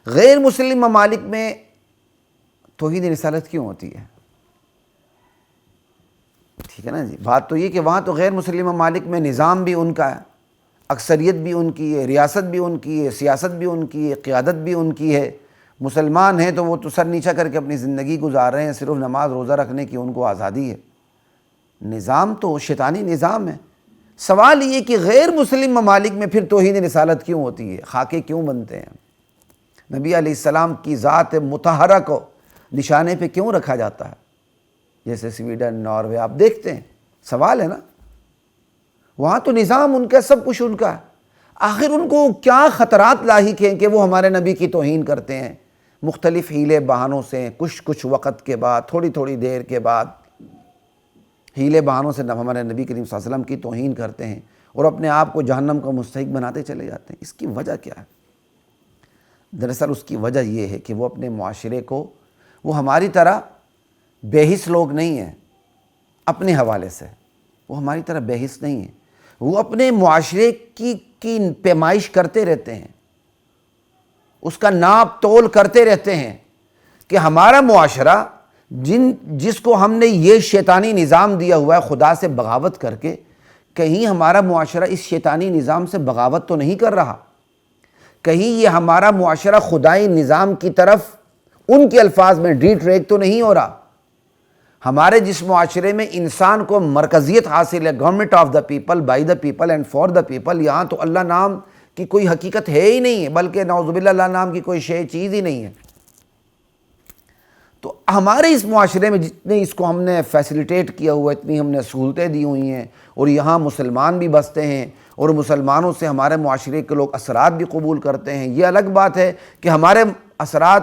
غیر مسلم ممالک میں توحید رسالت کیوں ہوتی ہے؟ ٹھیک ہے نا جی، بات تو یہ کہ وہاں تو غیر مسلم ممالک میں نظام بھی ان کا ہے، اکثریت بھی ان کی ہے، ریاست بھی ان کی ہے، سیاست بھی ان کی ہے، قیادت بھی ان کی ہے۔ مسلمان ہیں تو وہ تو سر نیچا کر کے اپنی زندگی گزار رہے ہیں، صرف نماز روزہ رکھنے کی ان کو آزادی ہے۔ نظام تو شیطانی نظام ہے۔ سوال یہ کہ غیر مسلم ممالک میں پھر توحید رسالت کیوں ہوتی ہے؟ خاکے کیوں بنتے ہیں؟ نبی علیہ السلام کی ذات مطہرہ کو نشانے پہ کیوں رکھا جاتا ہے؟ جیسے سویڈن، ناروے آپ دیکھتے ہیں، سوال ہے نا۔ وہاں تو نظام ان کا، سب کچھ ان کا ہے، آخر ان کو کیا خطرات لاحق ہیں کہ وہ ہمارے نبی کی توہین کرتے ہیں مختلف حیلے بہانوں سے، کچھ وقت کے بعد، تھوڑی دیر کے بعد حیلے بہانوں سے ہمارے نبی کریم صلی اللہ علیہ وسلم کی توہین کرتے ہیں اور اپنے آپ کو جہنم کا مستحق بناتے چلے جاتے ہیں۔ اس کی وجہ کیا ہے؟ دراصل اس کی وجہ یہ ہے کہ وہ اپنے معاشرے کو، وہ ہماری طرح بے حس لوگ نہیں ہیں اپنے حوالے سے، وہ ہماری طرح بے حس نہیں ہیں، وہ اپنے معاشرے کی پیمائش کرتے رہتے ہیں، اس کا ناپ تول کرتے رہتے ہیں کہ ہمارا معاشرہ جس کو ہم نے یہ شیطانی نظام دیا ہوا ہے خدا سے بغاوت کر کے، کہیں ہمارا معاشرہ اس شیطانی نظام سے بغاوت تو نہیں کر رہا، کہیں یہ ہمارا معاشرہ خدائی نظام کی طرف ان کے الفاظ میں ڈی ٹریک تو نہیں ہو رہا۔ ہمارے جس معاشرے میں انسان کو مرکزیت حاصل ہے، government of the people, by the people and for the people, یہاں تو اللہ نام کی کوئی حقیقت ہے ہی نہیں ہے، بلکہ نعوذ باللہ اللہ نام کی کوئی چیز ہی نہیں ہے۔ تو ہمارے اس معاشرے میں جتنے اس کو ہم نے فیسیلیٹیٹ کیا ہوا، اتنی ہم نے سہولتیں دی ہوئی ہیں، اور یہاں مسلمان بھی بستے ہیں اور مسلمانوں سے ہمارے معاشرے کے لوگ اثرات بھی قبول کرتے ہیں۔ یہ الگ بات ہے کہ ہمارے اثرات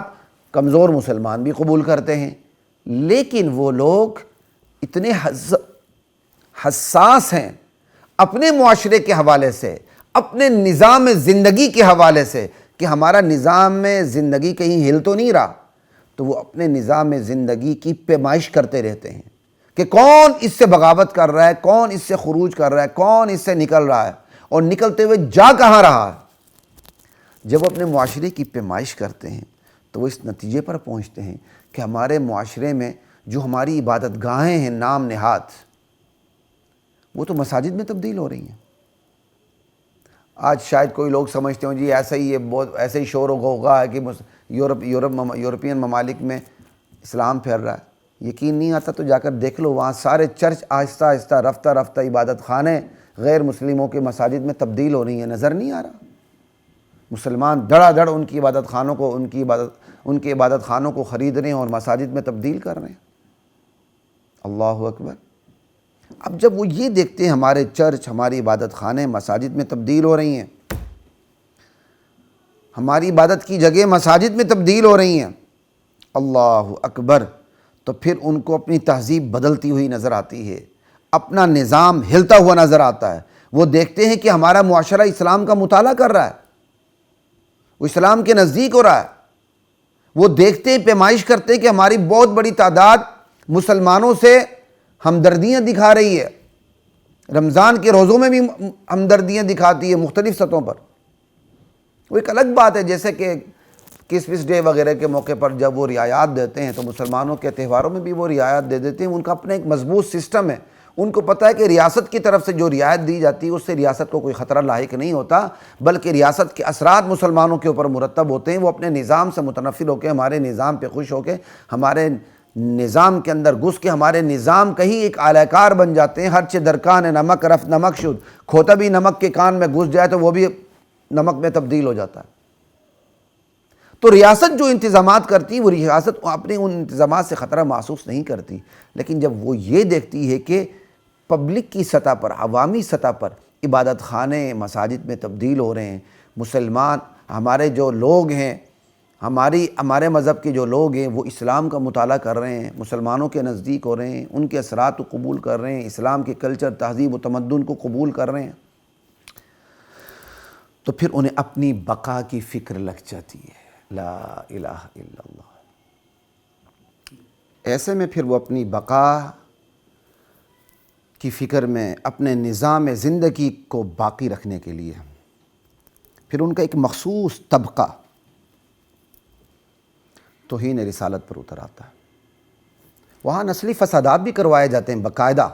کمزور مسلمان بھی قبول کرتے ہیں، لیکن وہ لوگ اتنے حساس ہیں اپنے معاشرے کے حوالے سے، اپنے نظام زندگی کے حوالے سے کہ ہمارا نظام زندگی کہیں ہل تو نہیں رہا، تو وہ اپنے نظام زندگی کی پیمائش کرتے رہتے ہیں کہ کون اس سے بغاوت کر رہا ہے، کون اس سے خروج کر رہا ہے، کون اس سے نکل رہا ہے، اور نکلتے ہوئے جا کہاں رہا ہے۔ جب وہ اپنے معاشرے کی پیمائش کرتے ہیں تو وہ اس نتیجے پر پہنچتے ہیں کہ ہمارے معاشرے میں جو ہماری عبادت گاہیں ہیں نام نہاد، وہ تو مساجد میں تبدیل ہو رہی ہیں۔ آج شاید کوئی لوگ سمجھتے ہوں جی ایسا ہی ایسے ہی شور و غوغا ہے کہ یورپین ممالک میں اسلام پھیل رہا ہے۔ یقین نہیں آتا تو جا کر دیکھ لو، وہاں سارے چرچ آہستہ آہستہ رفتہ عبادت خانے غیر مسلموں کے مساجد میں تبدیل ہو رہی ہیں، نظر نہیں آ رہا۔ مسلمان دھڑا دھڑ ان کی عبادت خانوں کو خرید رہے ہیں اور مساجد میں تبدیل کر رہے ہیں۔ اللہ اکبر۔ اب جب وہ یہ دیکھتے ہیں ہمارے چرچ، ہماری عبادت خانے مساجد میں تبدیل ہو رہی ہیں، ہماری عبادت کی جگہ مساجد میں تبدیل ہو رہی ہیں، اللہ اکبر، تو پھر ان کو اپنی تہذیب بدلتی ہوئی نظر آتی ہے، اپنا نظام ہلتا ہوا نظر آتا ہے۔ وہ دیکھتے ہیں کہ ہمارا معاشرہ اسلام کا مطالعہ کر رہا ہے، وہ اسلام کے نزدیک ہو رہا ہے۔ وہ دیکھتے ہیں، پیمائش کرتے ہیں کہ ہماری بہت بڑی تعداد مسلمانوں سے ہمدردیاں دکھا رہی ہے، رمضان کے روزوں میں بھی ہمدردیاں دکھاتی ہے مختلف سطحوں پر۔ وہ ایک الگ بات ہے، جیسے کہ کرسمس ڈے وغیرہ کے موقع پر جب وہ رعایات دیتے ہیں تو مسلمانوں کے تہواروں میں بھی وہ رعایت دے دیتے ہیں۔ ان کا اپنا ایک مضبوط سسٹم ہے، ان کو پتہ ہے کہ ریاست کی طرف سے جو رعایت دی جاتی ہے اس سے ریاست کو کوئی خطرہ لاحق نہیں ہوتا، بلکہ ریاست کے اثرات مسلمانوں کے اوپر مرتب ہوتے ہیں۔ وہ اپنے نظام سے متنفر ہو کے، ہمارے نظام پہ خوش ہو کے، ہمارے نظام کے اندر گھس کے ہمارے نظام کا ہی ایک اعلی کار بن جاتے ہیں۔ ہر چہ درکان نمک رفت نمک شد، کھوتا بھی نمک کے کان میں گھس جائے تو وہ بھی نمک میں تبدیل ہو جاتا ہے۔ تو ریاست جو انتظامات کرتی، وہ ریاست اپنے ان انتظامات سے خطرہ محسوس نہیں کرتی، لیکن جب وہ یہ دیکھتی ہے کہ پبلک کی سطح پر، عوامی سطح پر عبادت خانے مساجد میں تبدیل ہو رہے ہیں، مسلمان ہمارے جو لوگ ہیں، ہمارے مذہب کے جو لوگ ہیں وہ اسلام کا مطالعہ کر رہے ہیں، مسلمانوں کے نزدیک ہو رہے ہیں، ان کے اثرات کو قبول کر رہے ہیں، اسلام کے کلچر، تہذیب و تمدن کو قبول کر رہے ہیں، تو پھر انہیں اپنی بقا کی فکر لگ جاتی ہے۔ لا الہ الا اللہ۔ ایسے میں پھر وہ اپنی بقا کی فکر میں، اپنے نظام زندگی کو باقی رکھنے کے لیے، پھر ان کا ایک مخصوص طبقہ توہین رسالت پر اتر آتا ہے۔ وہاں نسلی فسادات بھی کروائے جاتے ہیں باقاعدہ،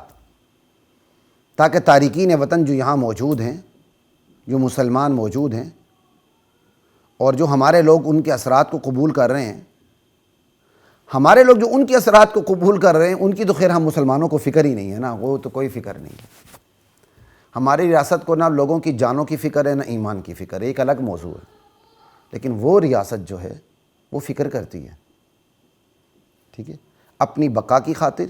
تاکہ تارکین وطن جو یہاں موجود ہیں، جو مسلمان موجود ہیں اور جو ہمارے لوگ ان کے اثرات کو قبول کر رہے ہیں، ہمارے لوگ جو ان کے اثرات کو قبول کر رہے ہیں، ان کی تو خیر ہم مسلمانوں کو فکر ہی نہیں ہے نا، وہ تو کوئی فکر نہیں ہے۔ ہماری ریاست کو نہ لوگوں کی جانوں کی فکر ہے، نہ ایمان کی فکر ہے، ایک الگ موضوع ہے۔ لیکن وہ ریاست جو ہے وہ فکر کرتی ہے، ٹھیک ہے، اپنی بقا کی خاطر،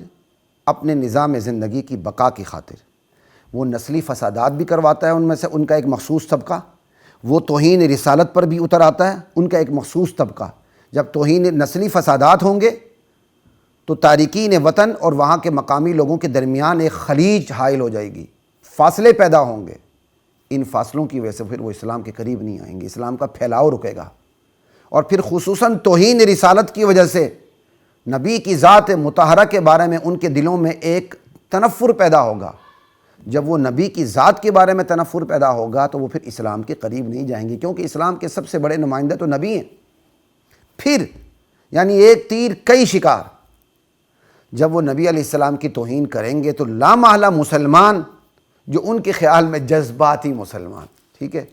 اپنے نظام زندگی کی بقا کی خاطر۔ وہ نسلی فسادات بھی کرواتا ہے، ان میں سے ان کا ایک مخصوص طبقہ، وہ توہین رسالت پر بھی اتر آتا ہے، ان کا ایک مخصوص طبقہ۔ جب توہین نسلی فسادات ہوں گے تو تارکین وطن اور وہاں کے مقامی لوگوں کے درمیان ایک خلیج حائل ہو جائے گی، فاصلے پیدا ہوں گے۔ ان فاصلوں کی وجہ سے پھر وہ اسلام کے قریب نہیں آئیں گے، اسلام کا پھیلاؤ رکے گا، اور پھر خصوصاً توہین رسالت کی وجہ سے نبی کی ذات مطہرہ کے بارے میں ان کے دلوں میں ایک تنفر پیدا ہوگا۔ جب وہ نبی کی ذات کے بارے میں تنفر پیدا ہوگا تو وہ پھر اسلام کے قریب نہیں جائیں گے، کیونکہ اسلام کے سب سے بڑے نمائندہ تو نبی ہیں۔ پھر یعنی ایک تیر کئی شکار، جب وہ نبی علیہ السلام کی توہین کریں گے تو لامحالہ مسلمان جو ان کے خیال میں جذباتی مسلمان، ٹھیک ہے،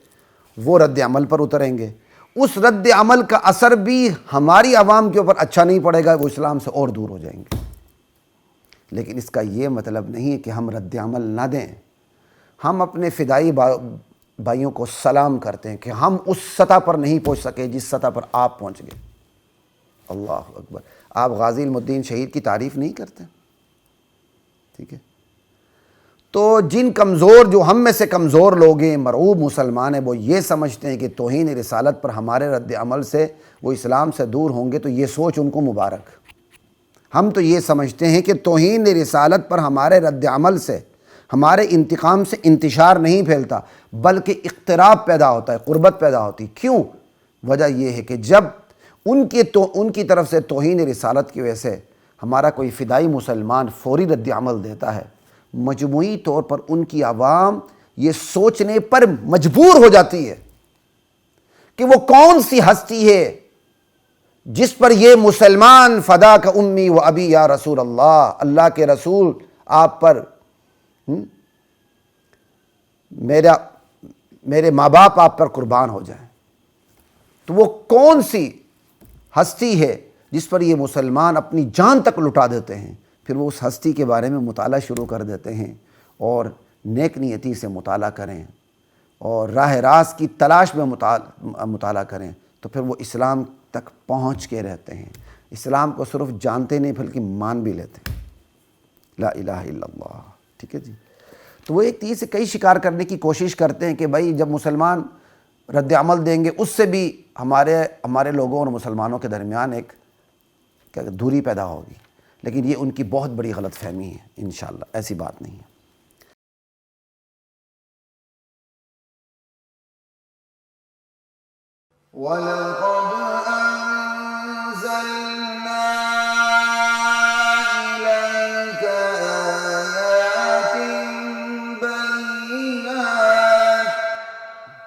وہ رد عمل پر اتریں گے۔ اس رد عمل کا اثر بھی ہماری عوام کے اوپر اچھا نہیں پڑے گا، وہ اسلام سے اور دور ہو جائیں گے۔ لیکن اس کا یہ مطلب نہیں ہے کہ ہم رد عمل نہ دیں۔ ہم اپنے فدائی بھائیوں کو سلام کرتے ہیں کہ ہم اس سطح پر نہیں پہنچ سکے جس سطح پر آپ پہنچ گئے۔ اللہ اکبر! آپ غازی علم الدین شہید کی تعریف نہیں کرتے، ٹھیک ہے؟ تو جن کمزور، جو ہم میں سے کمزور لوگ ہیں، مرعوب مسلمان ہیں، وہ یہ سمجھتے ہیں کہ توہین رسالت پر ہمارے رد عمل سے وہ اسلام سے دور ہوں گے، تو یہ سوچ ان کو مبارک۔ ہم تو یہ سمجھتے ہیں کہ توہین رسالت پر ہمارے رد عمل سے، ہمارے انتقام سے انتشار نہیں پھیلتا، بلکہ اقتراب پیدا ہوتا ہے، قربت پیدا ہوتی۔ کیوں؟ وجہ یہ ہے کہ جب ان کی طرف سے توہین رسالت کی وجہ سے ہمارا کوئی فدائی مسلمان فوری رد عمل دیتا ہے، مجموعی طور پر ان کی عوام یہ سوچنے پر مجبور ہو جاتی ہے کہ وہ کون سی ہستی ہے جس پر یہ مسلمان فدا کا امی و ابی یا رسول اللہ، اللہ کے رسول آپ پر، میرے ماں باپ آپ پر قربان ہو جائیں۔ تو وہ کون سی ہستی ہے جس پر یہ مسلمان اپنی جان تک لٹا دیتے ہیں؟ پھر وہ اس ہستی کے بارے میں مطالعہ شروع کر دیتے ہیں، اور نیک نیتی سے مطالعہ کریں اور راہ راست کی تلاش میں مطالعہ کریں، تو پھر وہ اسلام تک پہنچ کے رہتے ہیں۔ اسلام کو صرف جانتے نہیں بلکہ مان بھی لیتے ہیں۔ لا الہ الا اللہ، ٹھیک ہے جی؟ تو وہ ایک تیر سے کئی شکار کرنے کی کوشش کرتے ہیں کہ بھائی جب مسلمان رد عمل دیں گے، اس سے بھی ہمارے لوگوں اور مسلمانوں کے درمیان ایک دوری پیدا ہوگی۔ لیکن یہ ان کی بہت بڑی غلط فہمی ہے، انشاءاللہ ایسی بات نہیں ہے۔ وَلَقَدْ